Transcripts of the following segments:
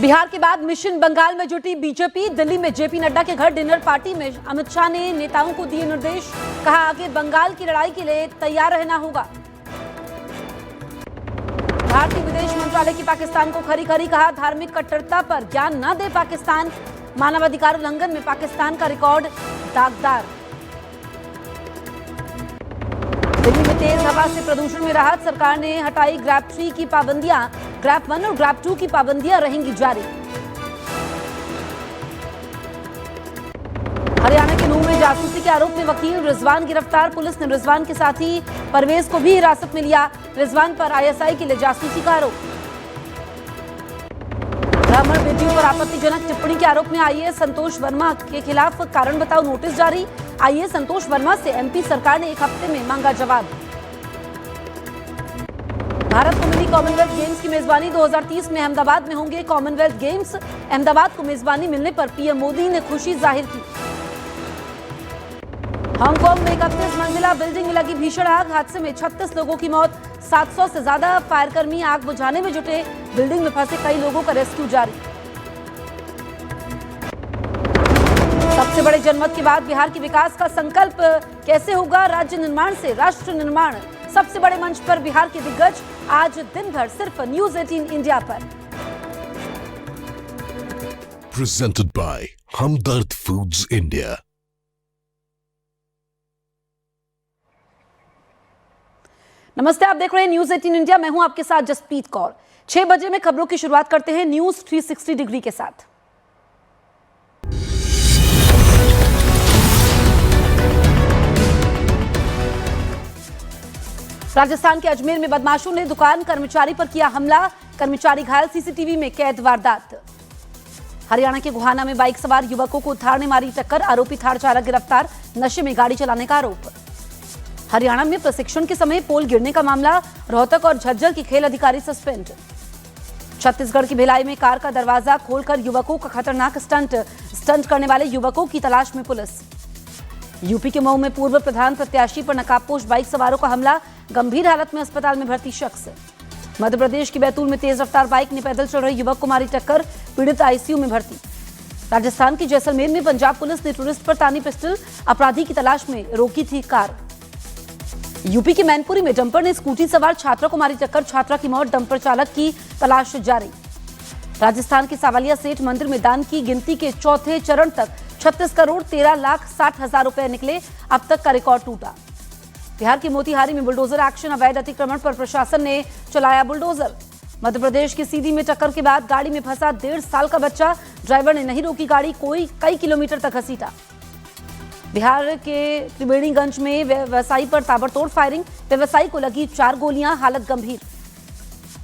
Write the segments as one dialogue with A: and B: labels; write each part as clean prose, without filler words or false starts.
A: बिहार के बाद मिशन बंगाल में जुटी बीजेपी। दिल्ली में जेपी नड्डा के घर डिनर पार्टी में अमित शाह ने नेताओं को दिए निर्देश। कहा, आगे बंगाल की लड़ाई के लिए तैयार रहना होगा। भारतीय विदेश मंत्रालय की पाकिस्तान को खरी खरी। कहा, धार्मिक कट्टरता पर ज्ञान न दे पाकिस्तान। मानवाधिकार उल्लंघन में पाकिस्तान का रिकॉर्ड दागदार। दिल्ली में तेज हवा से प्रदूषण में राहत। सरकार ने हटाई ग्रैप 3 की पाबंदियां। ग्रैप 1 और ग्रैप 2 की पाबंदियां रहेंगी जारी। हरियाणा के नूंह में जासूसी के आरोप में वकील रिजवान गिरफ्तार। पुलिस ने रिजवान के साथी परवेज को भी हिरासत में लिया। रिजवान पर आईएसआई के लिए जासूसी का आरोप। ब्राह्मण बेटियों पर आपत्तिजनक टिप्पणी के आरोप में आईएएस संतोष वर्मा के खिलाफ कारण बताओ नोटिस जारी। आईएएस संतोष वर्मा से एमपी सरकार ने एक हफ्ते में मांगा जवाब। भारत को मिली कॉमनवेल्थ गेम्स की मेजबानी। 2030 में अहमदाबाद में होंगे कॉमनवेल्थ गेम्स। अहमदाबाद को मेजबानी मिलने पर पीएम मोदी ने खुशी जाहिर की। हांगकांग में 31 मंजिला बिल्डिंग में लगी भीषण आग। हादसे में 36 लोगों की मौत। 700 से ज्यादा फायरकर्मी आग बुझाने में जुटे। बिल्डिंग में फंसे कई लोगों का रेस्क्यू जारी। सबसे बड़े जनमत के बाद बिहार के विकास का संकल्प कैसे होगा राज्य निर्माण से राष्ट्र निर्माण। सबसे बड़े मंच पर बिहार के दिग्गज आज दिन भर सिर्फ न्यूज 18 इंडिया पर।
B: Presented by Hamdard Foods India।
A: नमस्ते, आप देख रहे हैं न्यूज 18 इंडिया। मैं हूं आपके साथ जसप्रीत कौर। 6 बजे में खबरों की शुरुआत करते हैं न्यूज 360 डिग्री के साथ। राजस्थान के अजमेर में बदमाशों ने दुकान कर्मचारी पर किया हमला। कर्मचारी घायल, सीसीटीवी में कैद वारदात। हरियाणा के गोहाना में बाइक सवार युवकों को थार ने मारी टक्कर। आरोपी थार चालक गिरफ्तार। नशे में गाड़ी चलाने का आरोप। हरियाणा में प्रशिक्षण के समय पोल गिरने का मामला। रोहतक और झज्जर की खेल अधिकारी सस्पेंड। छत्तीसगढ़ की भिलाई में कार का दरवाजा खोलकर युवकों का खतरनाक स्टंट करने वाले युवकों की तलाश में पुलिस। यूपी के मऊ में पूर्व प्रधान प्रत्याशी पर नकाबपोश बाइक सवारों का हमला। गंभीर हालत में अस्पताल में भर्ती शख्स। मध्य प्रदेश की बैतूल में तेज रफ्तार बाइक ने पैदल चल रहे युवक को मारी टक्कर। पीड़ित आईसीयू में भर्ती। राजस्थान के जैसलमेर में पंजाब पुलिस ने टूरिस्ट पर तानी पिस्टल। अपराधी की तलाश में रोकी थी कार। यूपी के मैनपुरी में डंपर ने स्कूटी सवार छात्रा को मारी टक्कर। छात्रा की मौत। डंपर चालक की तलाश जारी। राजस्थान के सावलिया सेठ मंदिर में दान की गिनती के चौथे चरण तक 36 करोड़ 13,60,000 रुपए निकले। अब तक का रिकॉर्ड टूटा। बिहार के मोतिहारी में बुलडोजर एक्शन। अवैध अतिक्रमण पर प्रशासन ने चलाया बुलडोजर। मध्य प्रदेश के सीधी में टक्कर के बाद गाड़ी में फंसा 1.5 साल का बच्चा। ड्राइवर ने नहीं रोकी गाड़ी, कई किलोमीटर तक घसीटा। बिहार के त्रिवेणीगंज में व्यवसायी पर ताबड़तोड़ फायरिंग। व्यवसायी को लगी 4 गोलियां, हालत गंभीर।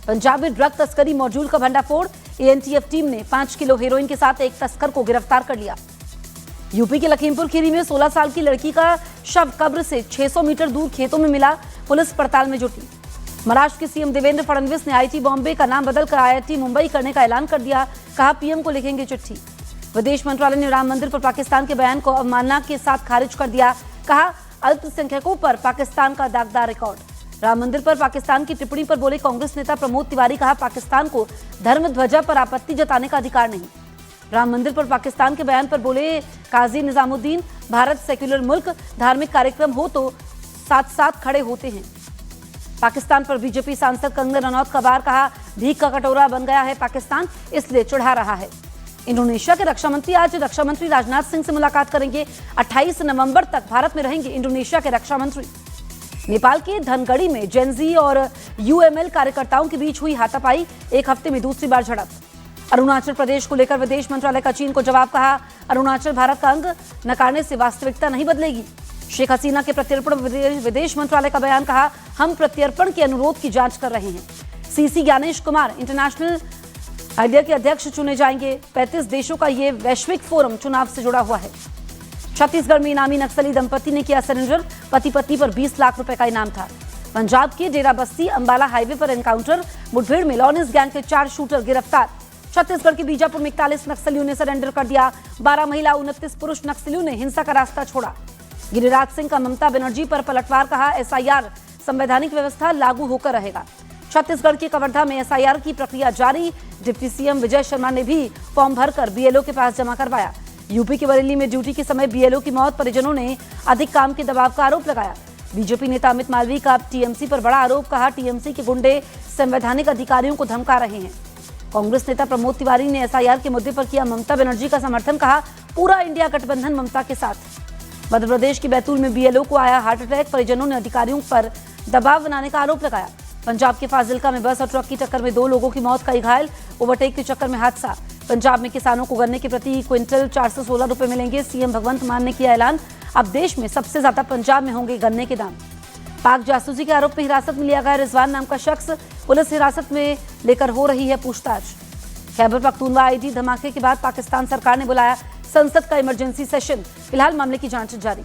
A: पंजाब में ड्रग तस्करी मॉड्यूल का भंडाफोड़। एएनटीएफ टीम ने 5 किलो हेरोइन के साथ एक तस्कर को गिरफ्तार कर लिया। यूपी के लखीमपुर खीरी में 16 साल की लड़की का शव कब्र से 600 मीटर दूर खेतों में मिला। पुलिस पड़ताल में जुटी। महाराष्ट्र के सीएम देवेंद्र फडणवीस ने आईआईटी बॉम्बे का नाम बदलकर आईआईटी मुंबई करने का ऐलान कर दिया। कहा, पीएम को लिखेंगे चिट्ठी। विदेश मंत्रालय ने राम मंदिर पर पाकिस्तान के बयान को अवमानना के साथ खारिज कर दिया। कहा, अल्पसंख्यकों पर पाकिस्तान का दागदार रिकॉर्ड। राम मंदिर पर पाकिस्तान की टिप्पणी पर बोले कांग्रेस नेता प्रमोद तिवारी। कहा, पाकिस्तान को धर्म ध्वजा पर आपत्ति जताने का अधिकार नहीं। राम मंदिर पर पाकिस्तान के बयान पर बोले काजी निजामुद्दीन, भारत सेक्युलर मुल्क, धार्मिक कार्यक्रम हो तो साथ साथ खड़े होते हैं। पाकिस्तान पर बीजेपी सांसद कंगना रनौत का वार। कहा, भीख का कटोरा बन गया है पाकिस्तान, इसलिए चढ़ा रहा है। इंडोनेशिया के रक्षा मंत्री आज रक्षा मंत्री राजनाथ सिंह से मुलाकात करेंगे। 28 नवंबर तक भारत में रहेंगे इंडोनेशिया के रक्षा मंत्री। नेपाल के धनगढ़ी में जेनजी और यूएमएल कार्यकर्ताओं के बीच हुई हाथापाई। एक हफ्ते में दूसरी बार झड़प। अरुणाचल प्रदेश को लेकर विदेश मंत्रालय का चीन को जवाब। कहा, अरुणाचल भारत का अंग नकारने से वास्तविकता नहीं बदलेगी। शेख हसीना के प्रत्यर्पण विदेश मंत्रालय का बयान। कहा, हम प्रत्यर्पण के अनुरोध की जांच कर रहे हैं। CEC Gyanesh Kumar International IDEA के अध्यक्ष चुने जाएंगे। 35 देशों का ये वैश्विक फोरम चुनाव से जुड़ा हुआ है। छत्तीसगढ़ में इनामी नक्सली दंपति ने किया सरेंडर। पति पत्नी पर 20 लाख रुपए का इनाम था। पंजाब के डेरा बस्ती अंबाला हाईवे पर एनकाउंटर। मुठभेड़ में लॉरेंस गैंग के 4 शूटर गिरफ्तार। छत्तीसगढ़ के बीजापुर में 41 नक्सलियों ने सरेंडर कर दिया। 12 महिला 29 पुरुष नक्सलियों ने हिंसा का रास्ता छोड़ा। गिरिराज सिंह का ममता बनर्जी पर पलटवार। कहा, एसआईआर संवैधानिक व्यवस्था लागू होकर रहेगा। छत्तीसगढ़ के कवर्धा में एसआईआर की प्रक्रिया जारी। डिप्टी सीएम विजय शर्मा ने भी फॉर्म भरकर बीएलओ के पास जमा करवाया। यूपी के बरेली में ड्यूटी के समय बीएलओ की मौत, परिजनों ने अधिक काम के दबाव का आरोप लगाया। बीजेपी नेता अमित मालवीय का टीएमसी पर बड़ा आरोप, कहा टीएमसी के गुंडे संवैधानिक अधिकारियों को धमका रहे हैं। कांग्रेस नेता प्रमोद तिवारी ने एसआईआर के मुद्दे पर किया ममता बनर्जी का समर्थन, कहा पूरा इंडिया गठबंधन ममता के साथ। मध्य प्रदेश के बैतूल में बीएलओ को आया हार्ट अटैक, परिजनों ने अधिकारियों पर दबाव बनाने का आरोप लगाया। पंजाब के फाजिल्का में बस और ट्रक की टक्कर में 2 लोगों की मौत, कई घायल, ओवरटेक के चक्कर में हादसा। पंजाब में किसानों को गन्ने के प्रति क्विंटल 416 रुपए मिलेंगे, सीएम भगवंत मान ने किया ऐलान। अब देश में सबसे ज्यादा पंजाब में होंगे गन्ने के दाम। पाक जासूसी के आरोप में हिरासत में लिया गया रिजवान नाम का शख्स, पुलिस हिरासत में लेकर हो रही है पूछताछ। खैबर पख्तूनवा आईडी धमाके के बाद पाकिस्तान सरकार ने बुलाया संसद का इमरजेंसी सेशन, फिलहाल मामले की जांच जारी।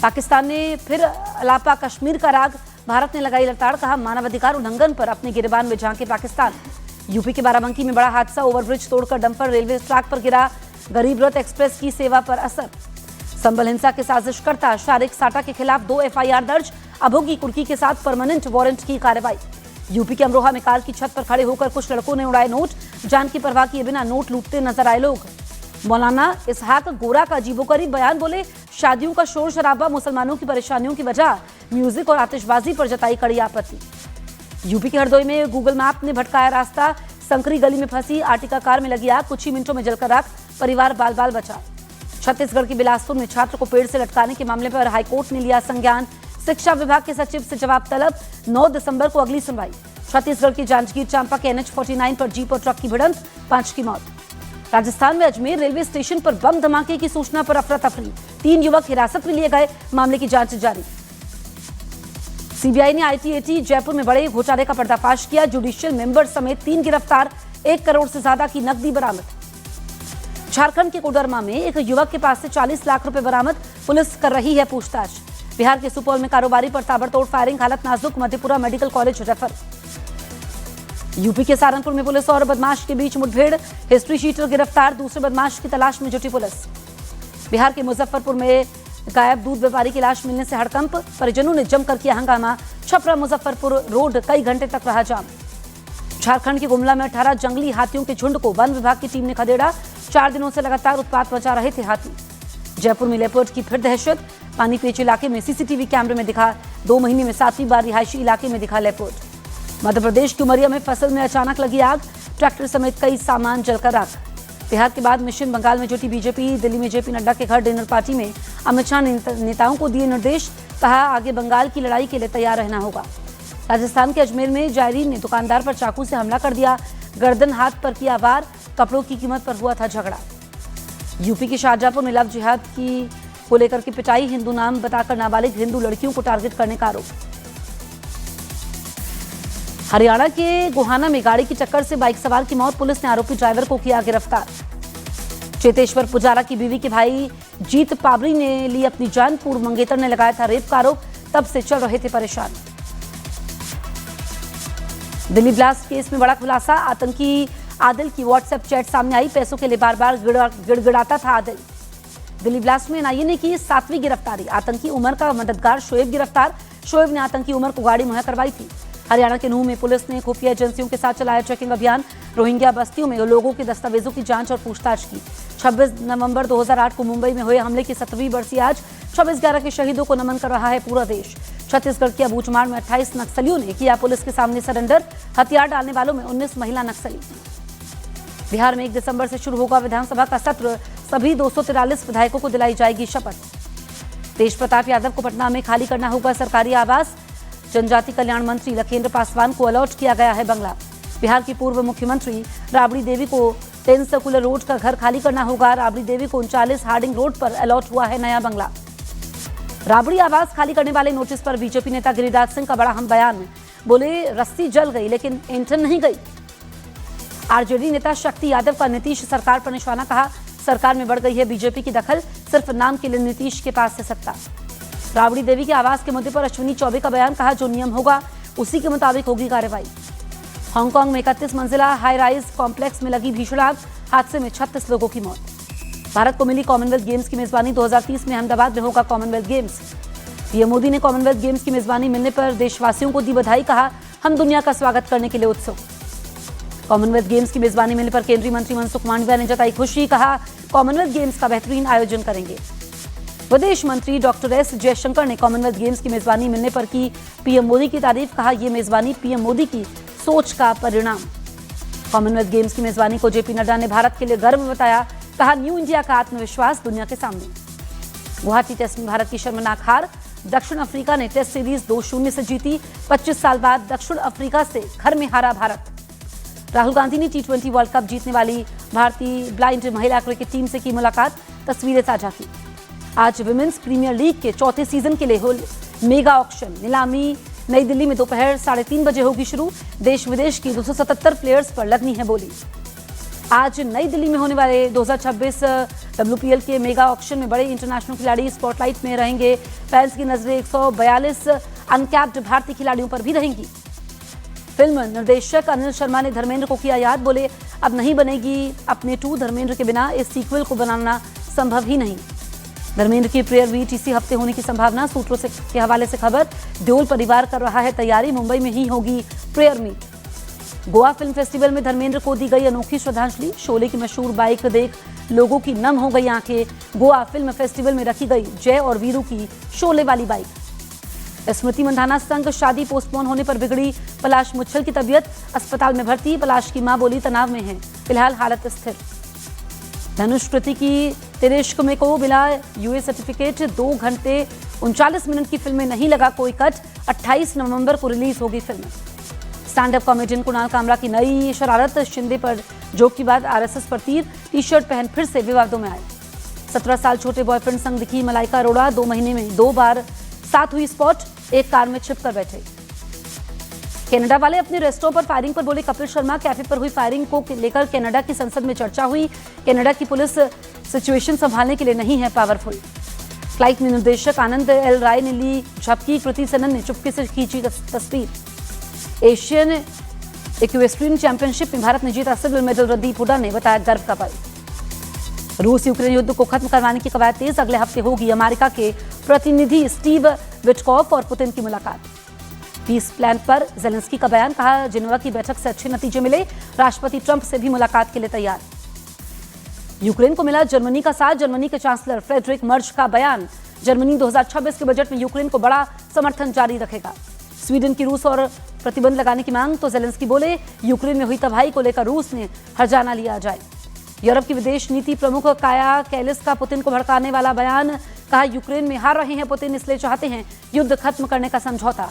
A: पाकिस्तान ने फिर अलापा कश्मीर का राग, भारत ने लगाई लताड़, कहा मानवाधिकार उल्लंघन पर अपने गिरबान में झांके पाकिस्तान। यूपी के बाराबंकी में बड़ा हादसा, ओवरब्रिज तोड़कर डंपर रेलवे ट्रैक पर गिरा, गरीब रथ एक्सप्रेस की सेवा पर असर। संबल हिंसा के साजिशकर्ता शारिक साटा के खिलाफ 2 एफआईआर दर्ज, अभोगी कुर्की के साथ परमानेंट वारंट की कार्रवाई। यूपी के अमरोहा में कार की छत पर खड़े होकर कुछ लड़कों ने उड़ाए नोट, जान की परवाह किए बिना नोट लूटते नजर आए लोग। मौलाना इसहाक गोरा का अजीबोगरीब बयान, बोले शादियों का शोर शराबा मुसलमानों की परेशानियों की वजह, म्यूजिक और आतिशबाजी पर जताई कड़ी आपत्ति। यूपी के हरदोई में गूगल मैप ने भटकाया रास्ता, संकरी गली में फंसी आर्टिका कार में लगी आग, कुछ ही मिनटों में जलकर राख, परिवार बाल बाल बचा। छत्तीसगढ़ के बिलासपुर में छात्र को पेड़ से लटकाने के मामले पर हाईकोर्ट ने लिया संज्ञान, शिक्षा विभाग के सचिव से जवाब तलब, 9 दिसंबर को अगली सुनवाई। छत्तीसगढ़ की जांजगीर चांपा के NH-49 पर जीप और ट्रक की भिड़ंत, 5 की मौत। राजस्थान में अजमेर रेलवे स्टेशन पर बम धमाके की सूचना पर अफरा तफरी, 3 युवक हिरासत में लिए गए, मामले की जांच जारी। सीबीआई ने आईटीएटी जयपुर में बड़े घोटाले का पर्दाफाश किया, जुडिशियल मेंबर समेत 3 गिरफ्तार, 1 करोड़ से ज्यादा की नकदी बरामद। झारखंड के कोडरमा में एक युवक के पास से 40 लाख रुपए बरामद, पुलिस कर रही है पूछताछ। बिहार के सुपौल में कारोबारी पर ताबड़तोड़ फायरिंग, हालत नाजुक, Madhepura medical college refer. UP के सहारनपुर में पुलिस और बदमाश के बीच मुठभेड़, हिस्ट्री शीटर गिरफ्तार, दूसरे बदमाश की तलाश में जुटी पुलिस। बिहार के मुजफ्फरपुर में गायब दूध व्यापारी की लाश मिलने से हड़कंप, परिजनों ने जमकर किया हंगामा, छपरा मुजफ्फरपुर रोड कई घंटे तक रहा जाम। झारखंड के गुमला में 18 जंगली हाथियों के झुंड को वन विभाग की टीम ने खदेड़ा, 4 दिनों से लगातार उत्पात मचा रहे थे हाथी। जयपुर में लेपर्ड की फिर दहशत, पानीपेच इलाके में सीसीटीवी कैमरे में दिखा, 2 महीने में 7वीं बार रिहायशी इलाके में दिखा लेपर्ड। मध्य प्रदेश के उमरिया में फसल में अचानक लगी आग, ट्रैक्टर समेत कई सामान जलकर राख। बिहार के बाद मिशन बंगाल में जुटी बीजेपी, दिल्ली में जेपी नड्डा के घर डिनर पार्टी में अमित शाह ने नेताओं को दिए निर्देश, कहा आगे बंगाल की लड़ाई के लिए तैयार रहना होगा। राजस्थान के अजमेर में जायरीन ने दुकानदार पर चाकू से हमला कर दिया, गर्दन हाथ पर किया वार, कपड़ों की कीमत पर हुआ था झगड़ा। यूपी के शाहजहांपुर में लव जिहाद को लेकर की पिटाई, हिंदू नाम बताकर नाबालिग हिंदू लड़कियों को टारगेट करने का आरोप। हरियाणा के गोहाना में गाड़ी की टक्कर से बाइक सवार की मौत, पुलिस ने आरोपी ड्राइवर को किया गिरफ्तार। चेतेश्वर पुजारा की बीवी के भाई जीत पाबरी ने ली अपनी जान, पूर्व मंगेतर ने लगाया था रेप का आरोप, तब से चल रहे थे परेशान। दिल्ली ब्लास्ट केस में बड़ा खुलासा, आतंकी आदिल की व्हाट्सएप चैट सामने आई, पैसों के लिए बार बार गिड़गिड़ाता था आदिल। दिल्ली ब्लास्ट में एनआईए ने की 7वीं गिरफ्तारी, आतंकी उमर का मददगार शोएब गिरफ्तार, शोएब ने आतंकी उमर को गाड़ी मुहैया करवाई थी। हरियाणा के नूह में पुलिस ने खुफिया एजेंसियों के साथ चलाया चेकिंग अभियान, रोहिंग्या बस्तियों में लोगों के दस्तावेजों की जांच और पूछताछ की। 26 नवंबर 2008 को मुंबई में हुए हमले की 7वीं बरसी आज, 26/11 के शहीदों को नमन कर रहा है पूरा देश। छत्तीसगढ़ के अबूझमाड़ में 28 नक्सलियों ने किया पुलिस के सामने सरेंडर, हथियार डालने वालों में 19 महिला नक्सली। बिहार में 1 दिसंबर से शुरू होगा विधानसभा का सत्र, सभी 243 विधायकों को दिलाई जाएगी शपथ। तेज प्रताप यादव को पटना में खाली करना होगा सरकारी आवास, जनजाति कल्याण मंत्री लखेंद्र पासवान को अलॉट किया गया है बंगला। बिहार की पूर्व मुख्यमंत्री राबड़ी देवी को 10 सर्कुलर रोड का घर खाली करना होगा, राबड़ी देवी को 39 हार्डिंग रोड पर अलॉट हुआ है नया बंगला। राबड़ी आवास खाली करने वाले नोटिस पर बीजेपी नेता गिरिराज सिंह का बड़ा हम बयान, बोले रस्सी जल गई लेकिन एंटन नहीं गई। आरजेडी नेता शक्ति यादव का नीतीश सरकार पर निशाना, कहा सरकार में बढ़ गई है बीजेपी की दखल, सिर्फ नाम के लिए नीतीश के पास है सत्ता। राबड़ी देवी के आवास के मुद्दे पर अश्विनी चौबे का बयान, कहा जो नियम होगा उसी के मुताबिक होगी कार्रवाई। हांगकांग में 31 मंजिला हाई राइज कॉम्प्लेक्स में लगी भीषण आग, हादसे में 36 लोगों की मौत। भारत को मिली कॉमनवेल्थ गेम्स की मेजबानी, 2030 में अहमदाबाद में होगा कॉमनवेल्थ गेम्स। पीएम मोदी ने कॉमनवेल्थ गेम्स की मेजबानी मिलने पर देशवासियों को दी बधाई, कहा हम दुनिया का स्वागत करने के लिए उत्सुक। कॉमनवेल्थ गेम्स की मेजबानी मिलने पर केंद्रीय मंत्री मनसुख मांडविया ने जताई खुशी, कहा कॉमनवेल्थ गेम्स का बेहतरीन आयोजन करेंगे। विदेश मंत्री डॉक्टर एस जयशंकर ने कॉमनवेल्थ गेम्स की मेजबानी मिलने पर की पीएम मोदी की तारीफ, कहा यह मेजबानी पीएम मोदी की सोच का परिणाम। कॉमनवेल्थ गेम्स की मेजबानी को जेपी नड्डा ने भारत के लिए गर्व बताया, कहा न्यू इंडिया का आत्मविश्वास दुनिया के सामने। गुवाहाटी टेस्ट में भारत की शर्मनाक हार, दक्षिण अफ्रीका ने टेस्ट सीरीज 2-0 से जीती। 25 साल बाद दक्षिण अफ्रीका से घर में हारा भारत। राहुल गांधी ने T20 वर्ल्ड कप जीतने वाली भारतीय ब्लाइंड महिला क्रिकेट टीम से की मुलाकात, तस्वीरें साझा की। आज विमेंस प्रीमियर लीग के चौथे सीजन के लिए मेगा ऑक्शन नीलामी नई दिल्ली में दोपहर 3:30 बजे होगी शुरू। देश विदेश की 277 प्लेयर्स पर लगनी है बोली। आज नई दिल्ली में होने वाले 2026 WPL के मेगा ऑक्शन में बड़े इंटरनेशनल खिलाड़ी स्पॉटलाइट में रहेंगे। फैंस की नजरें 142 अनकैप्ड भारतीय खिलाड़ियों पर भी रहेंगी। फिल्म निर्देशक अनिल शर्मा ने धर्मेंद्र को किया याद, बोले अब नहीं बनेगी अपने 2, धर्मेंद्र के बिना इस सीक्वल को बनाना संभव ही नहीं। धर्मेंद्र की प्रेयर वीट इसी हफ्ते होने की संभावना, सूत्रों से के हवाले से खबर। देओल परिवार कर रहा है तैयारी, मुंबई में ही होगी prayer meet. Goa film festival में धर्मेंद्र को दी गई अनोखी श्रद्धांजलि, शोले की मशहूर बाइक देख लोगों की नम हो गई आंखें। गोवा फिल्म फेस्टिवल में रखी गई जय और वीरू की शोले वाली बाइक। स्मृति मंधाना संग शादी पोस्टपोन होने पर बिगड़ी पलाश मुच्छल की तबीयत, अस्पताल में भर्ती। पलाश की मां बोली तनाव में है, फिलहाल हालत स्थिर। धनुष कृति की तिरेश्कमे को मिला यूए सर्टिफिकेट, 2 घंटे 39 मिनट की फिल्म में नहीं लगा कोई कट। 28 नवंबर को रिलीज होगी film. Stand up comedian Kunal Kamra की नई शरारत, शिंदे पर जोक के बाद आरएसएस पर तीर, टी-शर्ट पहन फिर से विवादों में आए। 17 साल छोटे बॉयफ्रेंड संग दिखी मलाइका अरोड़ा, 2 महीने में 2 बार साथ हुई स्पॉट, एक कार में छिप कर बैठे। कनाडा वाले अपने रेस्टोरेंट पर फायरिंग पर बोले कपिल शर्मा, कैफे पर हुई फायरिंग को लेकर कनाडा की संसद में चर्चा हुई। कनाडा की पुलिस सिचुएशन संभालने के लिए नहीं है पावरफुल। फ्लाइट में निर्देशक आनंद एल राय ने ली झपकी, कृति सेनन ने चुपके से खींची तस्वीर। एशियन इक्वेस्ट्रियन चैंपियनशिप में भारत ने जीता सिल्वर मेडल, रणदीप हुड्डा ने बताया गर्व का पल। रूस यूक्रेन युद्ध को खत्म करवाने की कवायद तेज, अगले हफ्ते होगी अमेरिका के प्रतिनिधि स्टीव विटकॉफ और पुतिन की मुलाकात। पीस प्लान पर जेलेंस्की का बयान, कहा जिनेवा की बैठक से अच्छे नतीजे मिले, राष्ट्रपति ट्रंप से भी मुलाकात के लिए तैयार। यूक्रेन को मिला जर्मनी का साथ, जर्मनी के चांसलर फ्रेडरिक मर्ज का बयान, जर्मनी 2026 के बजट में यूक्रेन को बड़ा समर्थन जारी रखेगा। स्वीडन की रूस और प्रतिबंध लगाने की मांग, तो जेलेंस्की बोले यूक्रेन में हुई तबाही को लेकर रूस ने हर्जाना लिया जाए। यूरोप की विदेश नीति प्रमुख काया कैलिस का पुतिन को भड़काने वाला बयान, कहा यूक्रेन में हार रहे हैं पुतिन, इसलिए चाहते हैं युद्ध खत्म करने का समझौता।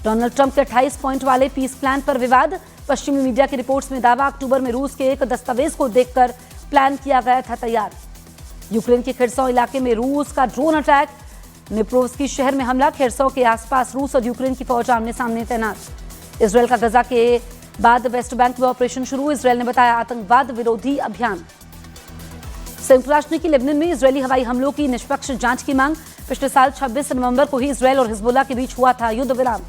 A: डोनाल्ड ट्रंप के 28 पॉइंट वाले पीस प्लान पर विवाद, पश्चिमी मीडिया की रिपोर्ट्स में दावा, अक्टूबर में रूस के एक दस्तावेज को देखकर प्लान किया गया था तैयार। यूक्रेन के खिरसौ इलाके में रूस का ड्रोन अटैक, निप्रोव्स्की शहर में हमला, खिरसौ के आसपास रूस और यूक्रेन की फौज आमने सामने तैनात। इसराइल का गजा के बाद वेस्ट बैंक में ऑपरेशन शुरू, इसराइल ने बताया आतंकवाद विरोधी अभियान। संयुक्त राष्ट्र ने की लेबनान में इजरायली हवाई हमलों की निष्पक्ष जांच की मांग, पिछले साल 26 नवंबर को ही इसराइल और हिजबुल्लाह के बीच हुआ था युद्ध विराम।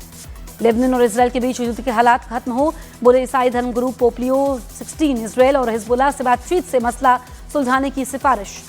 A: लेबनान और इसराइल के बीच युद्ध के हालात खत्म हो, बोले ईसाई धर्मगुरु पोप लियो 16, इसराइल और हिजबुल्लाह से बातचीत से मसला सुलझाने की सिफारिश।